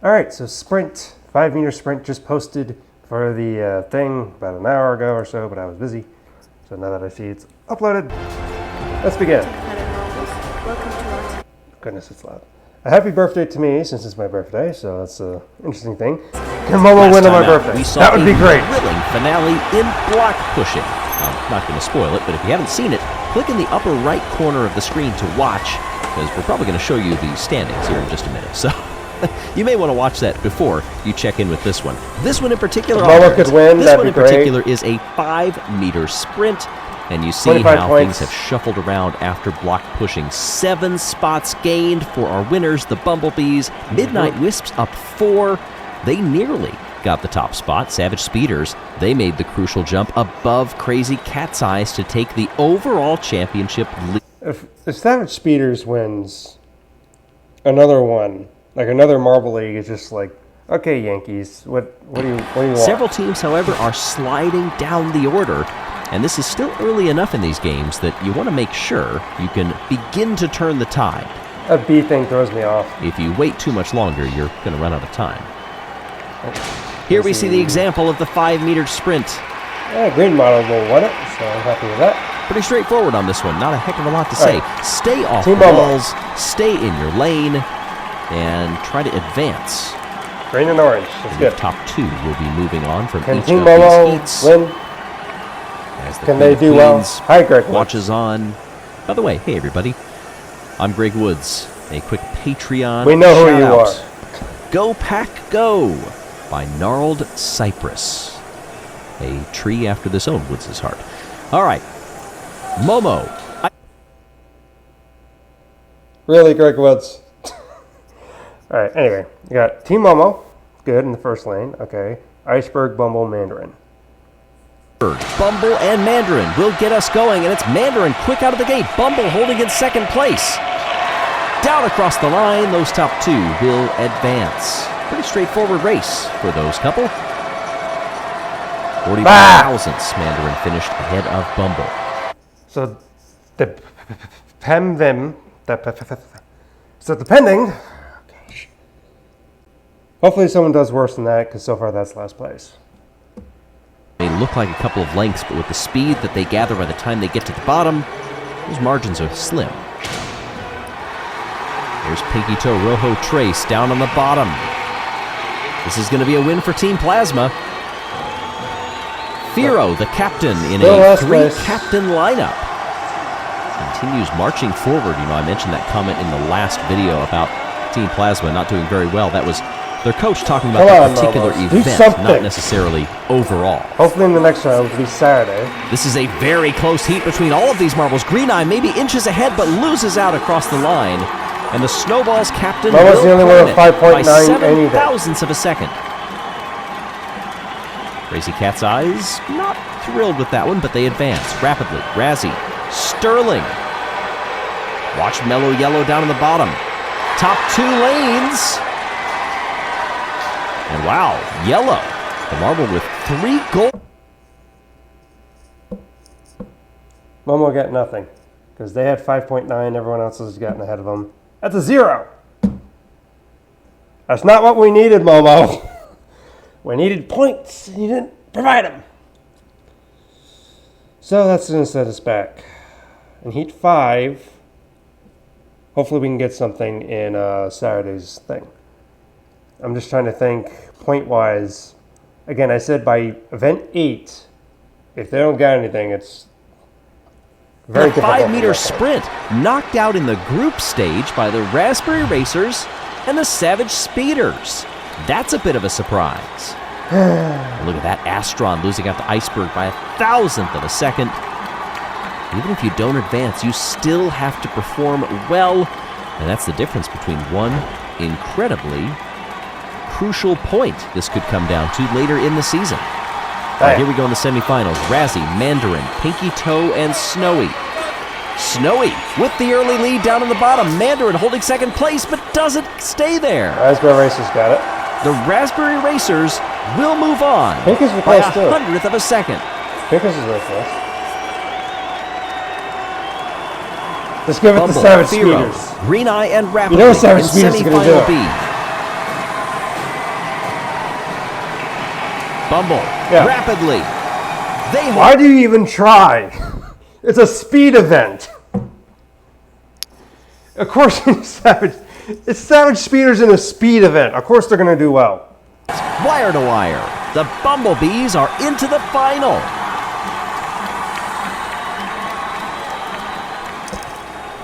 All right, so sprint, 5-meter sprint just posted for the thing about an hour ago or so, but I was busy. So now that I see it's uploaded, let's begin. Goodness, it's loud. A happy birthday to me since it's my birthday, so that's an interesting thing. Can Momo win on my birthday? That would be great. Thrilling finale in block pushing. I'm not going to spoil it, but if you haven't seen it, click in the upper right corner of the screen to watch, because we're probably going to show you the standings here in just a minute. So you may want to watch that before you check in with this one. This one in particular, Momo could win. This one in particular is a 5-meter sprint, and you see how points. things have shuffled around after block pushing. 7 spots gained for our winners, the Bumblebees. Midnight Wisps up 4. They nearly got the top spot. Savage Speeders, they made the crucial jump above Crazy Cat's Eyes to take the overall championship lead. If Savage Speeders wins another one, like another Marble League, is just like, okay, Yankees, what do you want? Several teams, however, are sliding down the order, and this is still early enough in these games that you want to make sure you can begin to turn the tide. That B thing throws me off. If you wait too much longer, you're going to run out of time. Here we see the example of the 5-meter sprint. Yeah, Green Model will win it, so I'm happy with that. Pretty straightforward on this one. Not a heck of a lot to say. Right. Stay off Team the Momo. walls, stay in your lane, and try to advance. Green and orange, that's The good. top 2 will be moving on from Can each Team of Momo these heats. win? As the Can Queen they of do well? Queens Hi, Greg. watches on. By the way, hey everybody, I'm Greg Woods. A quick Patreon We know who shout you out. are. Go Pack Go by Gnarled Cypress. A tree after this own Woods' heart. All right, Momo. Really, Greg Woods. All right, anyway, you got Team Momo, good in the first lane. Okay, Iceberg, Bumble, Mandarin. Bumble and Mandarin will get us going, and it's Mandarin quick out of the gate. Bumble holding in second place. Down across the line, those top 2 will advance. Pretty straightforward race for those couple. 40 thousandths, Mandarin finished ahead of Bumble. So the Pemvim, so depending. Hopefully someone does worse than that, because so far that's last place. They look like a couple of lengths, but with the speed that they gather by the time they get to the bottom, those margins are slim. There's Pinky Toe Rojo Trace down on the bottom. This is going to be a win for Team Plasma. Firo, the captain, in a 3-captain lineup, continues marching forward. You know, I mentioned that comment in the last video about Team Plasma not doing very well. That was their coach talking about that particular event, not necessarily overall. Hopefully in the next round, it'll be Saturday. This is a very close heat between all of these marbles. Green Eye maybe inches ahead, but loses out across the line. And the Snowballs captain Momo's will the only one with 5.9 by 7 anything. thousandths of a second. Crazy Cat's Eyes, not thrilled with that one, but they advance rapidly. Razzie, Sterling. Watch Mellow Yellow down on the bottom. Top 2 lanes. And wow, Yellow, the marble with 3 gold. Momo got nothing, because they had 5.9, everyone else has gotten ahead of them. That's a 0. That's not what we needed, Momo. We needed points, and you didn't provide them. So that's going to set us back. In Heat 5, hopefully we can get something in Saturday's thing. I'm just trying to think point-wise. Again, I said by event 8, if they don't get anything, it's very The difficult. 5-meter sprint knocked out in the group stage by the Raspberry Racers and the Savage Speeders. That's a bit of a surprise. Look at that Astron losing out to Iceberg by 1,000th of a second. Even if you don't advance, you still have to perform well, and that's the difference between one incredibly crucial point this could come down to later in the season. All right, here we go in the semifinals. Razzie, Mandarin, Pinky Toe, and Snowy. Snowy with the early lead down on the bottom. Mandarin holding second place, but doesn't stay there. Raspberry Racers got it. The Raspberry Racers will move on Pinkers were by close, too. 100th of a second. Pickers is very close. Let's give it Bumble, to Savage Firo, Speeders. Green Eye, and Rapid You know in Savage Speeders is gonna do semifinal it. B. Bumble, Yeah. rapidly. They Why do you even try? It's a speed event. Of course, it's Savage Speeders in a speed event. Of course they're going to do well. wire to wire. The Bumblebees are into the final.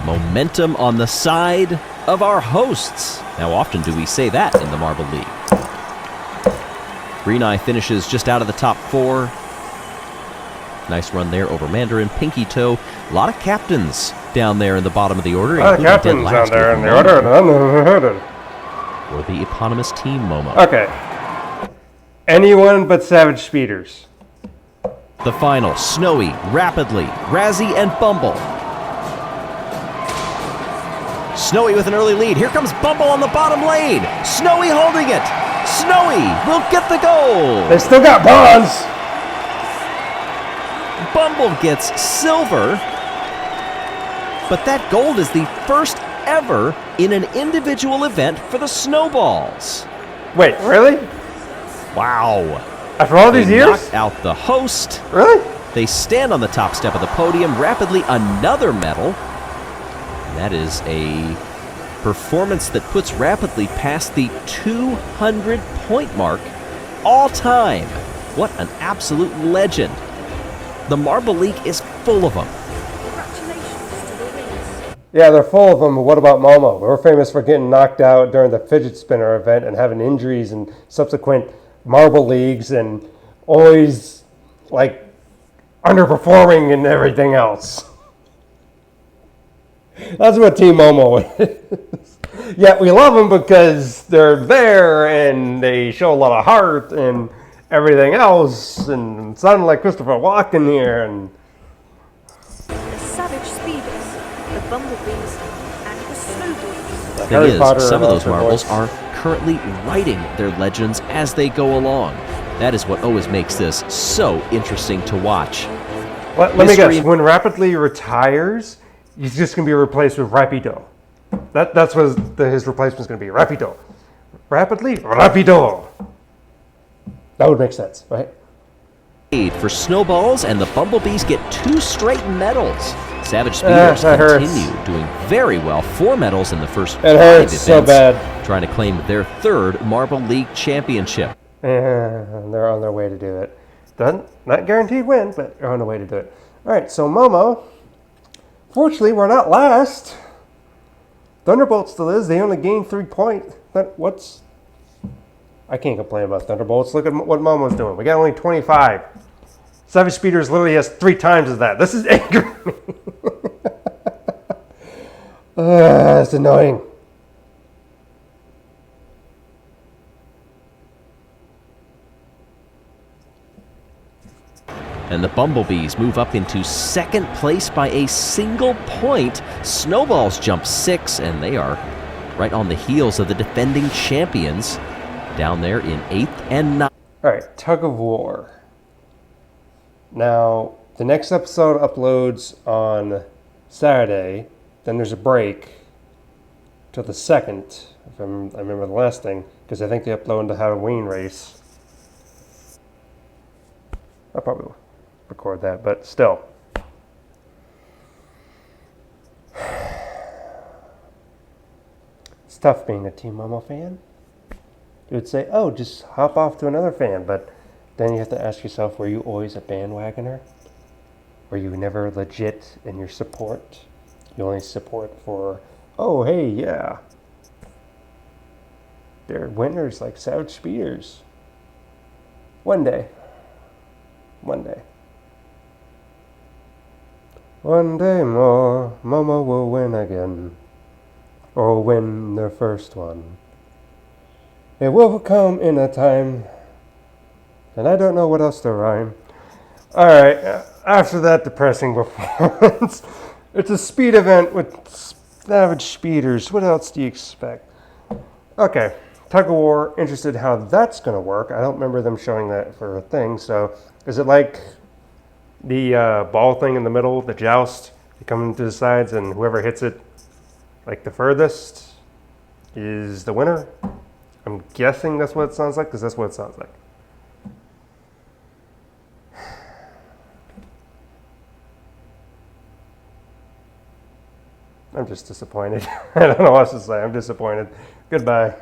Momentum on the side of our hosts. How often do we say that in the Marble League? Green Eye finishes just out of the top 4. Nice run there over Mandarin, Pinky Toe. A lot of captains down there in the bottom of the order. A lot of captains down there in the order. Or the eponymous team, Momo. Okay. Anyone but Savage Speeders. The final, Snowy, Rapidly, Razzie, and Bumble. Snowy with an early lead. Here comes Bumble on the bottom lane. Snowy holding it. Snowy will get the goal. They still got bronze. Bumble gets silver. But that gold is the first ever in an individual event for the Snowballs. Wait, really? Wow. After all these They years? knocked out the host. Really? They stand on the top step of the podium. Rapidly, another medal. And that is a performance that puts Rapidly past the 200-point mark all time. What an absolute legend. The Marble League is full of them. Congratulations to the winners. Yeah, they're full of them, but what about Momo? We're famous for getting knocked out during the fidget spinner event and having injuries and subsequent Marble Leagues and always, like, underperforming and everything else. That's what Team Momo is. Yet we love them because they're there and they show a lot of heart and everything else and sounding like Christopher Walken here and The Savage Speeders, the Bumblebees, and the Snowballs. The Harry thing Potter is, some of those announcer marbles voice. are currently writing their legends as they go along. That is what always makes this so interesting to watch. Let me Mystery- guess, when Rapidly retires, he's just going to be replaced with Rapido. That's what his replacement's going to be, Rapido. Rapidly, Rapido. That would make sense, right? For Snowballs, and the Bumblebees get 2 straight medals. Savage Speeders that hurts. continue doing very well. 4 medals in the first 5 It hurts events, so bad. trying to claim their 3rd Marble League championship. They're on their way to do it. Not guaranteed win, but they're on their way to do it. All right, so Momo, fortunately, we're not last. Thunderbolt still is. They only gained 3 points. I can't complain about Thunderbolts. Look at what Momo's doing. We got only 25. Savage Speeders literally has 3 times of that. This is angering me. It's annoying. And the Bumblebees move up into 2nd place by a single point. Snowballs jump 6, and they are right on the heels of the defending champions down there in 8th and 9th. All right, Tug of War. Now, the next episode uploads on Saturday. Then there's a break till the 2nd, if I remember the last thing, because I think they upload into Halloween race. I'll probably record that, but still. It's tough being a Team Momo fan. You would say, oh, just hop off to another fan, but then you have to ask yourself, were you always a bandwagoner? Were you never legit in your support? You only support for, oh, hey, yeah. They're winners like Savage Speeders. One day. One day. One day more, Momo will win again. Or win their first one. It will come in a time, and I don't know what else to rhyme. Alright, after that depressing performance, it's a speed event with Savage Speeders. What else do you expect? Okay, Tug of War, interested how that's going to work. I don't remember them showing that for a thing, so is it like the ball thing in the middle, the joust? You come to the sides, and whoever hits it like the furthest is the winner? I'm guessing that's what it sounds like, because that's what it sounds like. I'm just disappointed. I don't know what else to say. I'm disappointed. Goodbye.